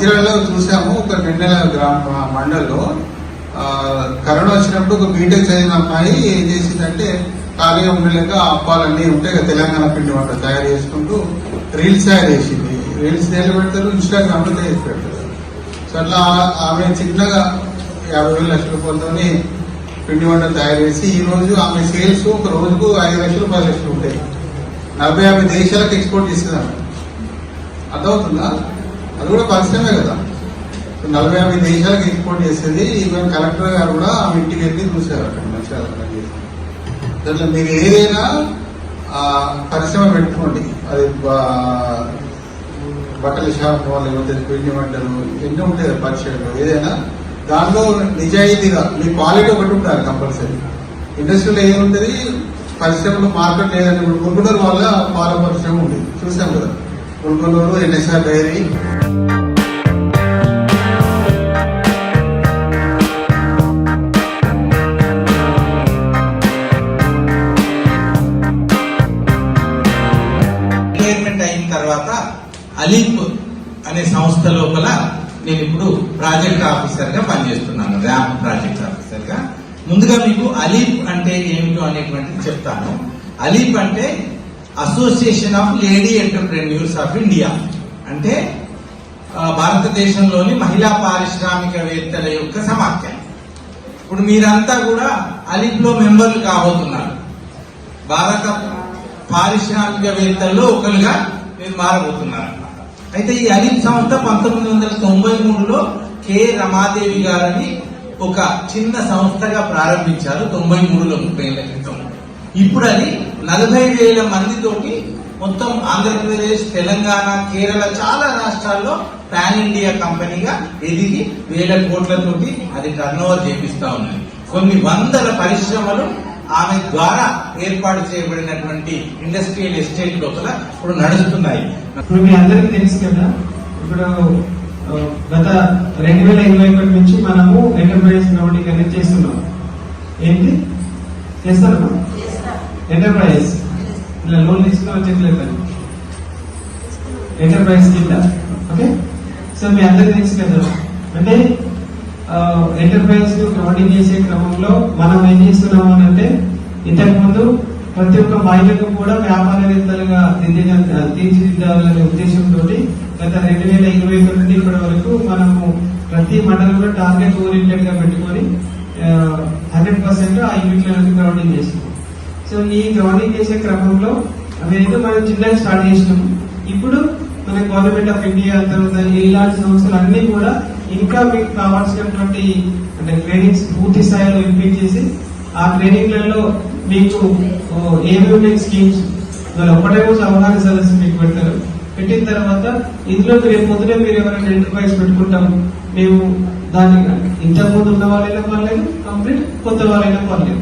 మంచిర్యాలలో చూసాము. ఒక నిండెల మండల్లో కరోనా వచ్చినప్పుడు ఒక బీటెక్ చదివిన అమ్మాయి ఏం చేసిందంటే ఖాళీగా ఉండలేక అప్పాలన్నీ ఉంటాయి కదా, తెలంగాణ పిండి వంట తయారు చేసుకుంటూ రీల్స్ తయారు చేసింది. రీల్స్ తయారు పెడతారు, ఇన్స్టాగ్రామ్ లో తయారు పెడతారు. సో అట్లా ఆమె చిన్నగా 50,000 లక్షల రూపాయలతోని పిండి వంటలు తయారు చేసి ఈ రోజు ఆమె సేల్స్ ఒక రోజుకు 5 లక్షలు 10 లక్షలు ఉంటాయి. 40-50 దేశాలకు ఎక్స్పోర్ట్ చేసేదాన్ని. అర్థమవుతుందా? అది కూడా పరిశ్రమే కదా. 40-50 దేశాలకు ఎక్స్పోర్ట్ చేసేది. ఈవెన్ కలెక్టర్ గారు కూడా ఆమె ఇంటికి వెళ్ళి చూసారు అక్కడ మంచిగా. దాంట్లో మీరు ఏదైనా పరిశ్రమ పెట్టుకోండి. అది బట్టల షాప్ లేకపోతే పిండి వంటలు ఎన్నో ఉంటాయి పరిశ్రమలు. ఏదైనా దాంట్లో నిజాయితీగా మీ క్వాలిటీ ఒకటి ఉండాలి కంపల్సరీ. ఇండస్ట్రీలో ఏముంటుంది, పరిశ్రమలో మార్కెట్ లేదంటే ఇప్పుడు గుంటూరు వల్ల పాల పరిశ్రమ ఉంది, చూసాం కదా. గుంటూరు ఎన్ఎస్ఆర్ డైరీ, రిటైర్మెంట్ అయిన తర్వాత అలీప్ అనే సంస్థ లోపల నేను ఇప్పుడు ప్రాజెక్ట్ ఆఫీసర్ గా పనిచేస్తున్నాను, ర్యాంప్ ప్రాజెక్ట్ ఆఫీసర్ గా. ముందుగా మీకు అలీప్ అంటే ఏమిటో అనేటువంటిది చెప్తాను. అలీప్ అంటే association of lady entrepreneurs of India. అంటే భారతదేశంలోని మహిళా పారిశ్రామికవేత్తల యొక్క సమాఖ్య. ఇప్పుడు మీరంతా కూడా అలీప్ లో మెంబర్లు కాబోతున్నారు. భారత పారిశ్రామికవేత్తల్లో ఒకరుగా మీరు మారబోతున్నారు. అయితే ఈ అలీప్ సంస్థ 1993లో కె రమాదేవి గారని ఒక చిన్న సంస్థగా ప్రారంభించారు. 93లో 30 ఏళ్ల క్రితం. ఇప్పుడు అది 40,000 మందితోటి మొత్తం ఆంధ్రప్రదేశ్, తెలంగాణ, కేరళ చాలా రాష్ట్రాల్లో పాన్ ఇండియా కంపెనీగా ఎదిగి 1000 కోట్లతోటి అది టర్నోవర్ చేపిస్తా ఉన్నది. కొన్ని వందల పరిశ్రమలు ఆమె ద్వారా ఏర్పాటు చేయబడినటువంటి ఇండస్ట్రియల్ ఎస్టేట్ లోపల ఇప్పుడు నడుస్తున్నాయి. ఇప్పుడు మీ అందరికీ తెలుసు కదా, ఇప్పుడు గత 2021 నుంచి మనము ఎంటర్ప్రైజ్ గ్రౌండింగ్ అనేది చేస్తున్నాం. ఏంటి చేస్తాను? ఎంటర్ప్రైజ్ ఇలా లోన్ తీసుకుని చెప్పలేదు ఎంటర్ప్రైజ్ కింద. ఓకే, సో మీ అందరికీ తెలుసు కదా. అంటే ఎంటర్ప్రైజ్ గ్రౌండింగ్ చేసే క్రమంలో మనం ఏం చేస్తున్నాము అని అంటే, ఇంతకు ముందు ప్రతి ఒక్క మహిళకు కూడా వ్యాపారవేత్తలుగా తీర్చిదిద్దాలనే ఉద్దేశంతో గత 2021 నుండి ఇప్పటి వరకు మనము ప్రతి మండలంలో టార్గెట్ ఓరియంటెడ్ గా పెట్టుకొని 100% ఆ యూనిట్లను గ్రౌండింగ్ చేస్తున్నాం. సో ఈ గ్రౌండింగ్ చేసే క్రమంలో అవేదో మనం చిన్నగా స్టార్ట్ చేసినాము. ఇప్పుడు మన గవర్నమెంట్ ఆఫ్ ఇండియా తర్వాత ఇలాంటి సంస్థలు అన్ని కూడా ఇంకా మీకు కావాల్సినటువంటి అంటే ట్రైనింగ్స్ పూర్తి స్థాయిలో ఇంప్లీట్ చేసి ఆ ట్రైనింగ్లలో మీకు ఏమేమి స్కీమ్స్ ఒకటే రోజు అవగాహన సదస్సు మీకు పెడతారు. పెట్టిన తర్వాత ఇందులో రేపు పొద్దునే మీరు ఎవరైనా ఎంటర్ప్రైజ్ పెట్టుకుంటాము, మేము దాన్ని ఇంతకుముందు ఉన్న వాళ్ళైనా పర్లేదు, కంప్లీట్ కొత్త వాళ్ళైనా పర్లేదు.